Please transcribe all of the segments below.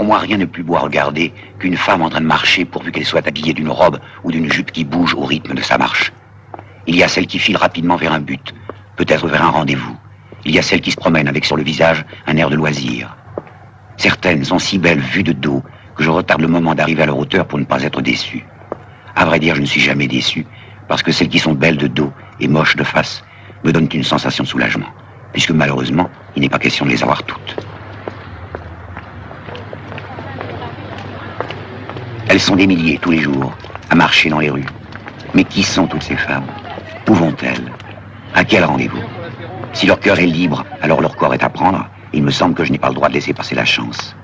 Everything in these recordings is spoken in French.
Pour moi, rien n'est plus beau à regarder qu'une femme en train de marcher pourvu qu'elle soit habillée d'une robe ou d'une jupe qui bouge au rythme de sa marche. Il y a celle qui file rapidement vers un but, peut-être vers un rendez-vous. Il y a celle qui se promène avec sur le visage un air de loisir. Certaines sont si belles vues de dos que je retarde le moment d'arriver à leur hauteur pour ne pas être déçu. À vrai dire, je ne suis jamais déçu, parce que celles qui sont belles de dos et moches de face me donnent une sensation de soulagement, puisque malheureusement, il n'est pas question de les avoir toutes. Elles sont des milliers tous les jours, à marcher dans les rues. Mais qui sont toutes ces femmes? Où vont-elles? À quel rendez-vous? Si leur cœur est libre, alors leur corps est à prendre. Il me semble que je n'ai pas le droit de laisser passer la chance.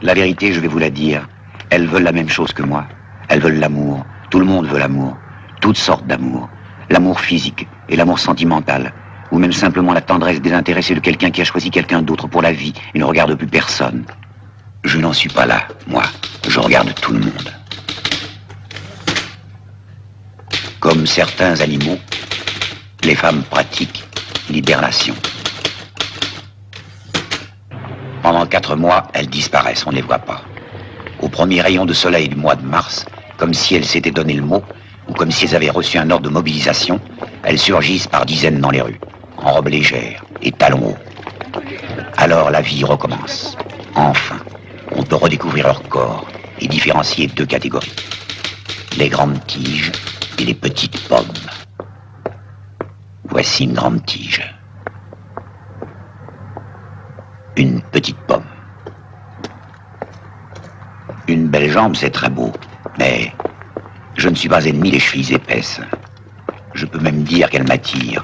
La vérité, je vais vous la dire, elles veulent la même chose que moi. Elles veulent l'amour. Tout le monde veut l'amour. Toutes sortes d'amour. L'amour physique et l'amour sentimental. Ou même simplement la tendresse désintéressée de quelqu'un qui a choisi quelqu'un d'autre pour la vie et ne regarde plus personne. Je n'en suis pas là, moi. Je regarde tout le monde. Comme certains animaux, les femmes pratiquent l'hibernation. Pendant 4 mois, elles disparaissent, on ne les voit pas. Au premier rayon de soleil du mois de mars, comme si elles s'étaient donné le mot, ou comme si elles avaient reçu un ordre de mobilisation, elles surgissent par dizaines dans les rues, en robe légère et talons hauts. Alors la vie recommence. Enfin, on peut redécouvrir leur corps et différencier 2 catégories. Les grandes tiges et les petites pommes. Voici une grande tige. Une petite pomme. Une belle jambe, c'est très beau, mais je ne suis pas ennemi des chevilles épaisses. Je peux même dire qu'elles m'attirent,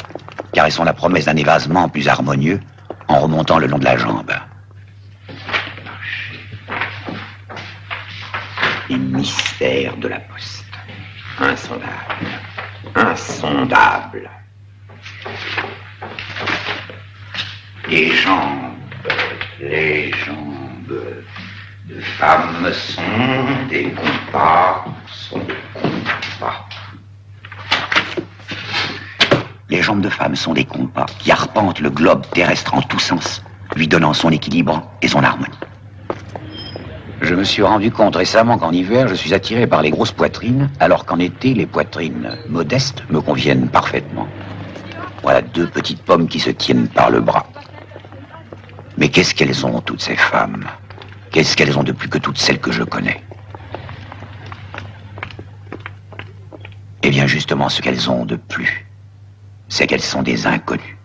car elles sont la promesse d'un évasement plus harmonieux en remontant le long de la jambe. Les mystères de la poste. Insondable. Insondable. Les jambes de femmes sont des compas, Les jambes de femmes sont des compas qui arpentent le globe terrestre en tous sens, lui donnant son équilibre et son harmonie. Je me suis rendu compte récemment qu'en hiver, je suis attiré par les grosses poitrines, alors qu'en été, les poitrines modestes me conviennent parfaitement. Voilà 2 petites pommes qui se tiennent par le bras. Mais qu'est-ce qu'elles ont, toutes ces femmes? Qu'est-ce qu'elles ont de plus que toutes celles que je connais? Eh bien, justement, ce qu'elles ont de plus, c'est qu'elles sont des inconnues.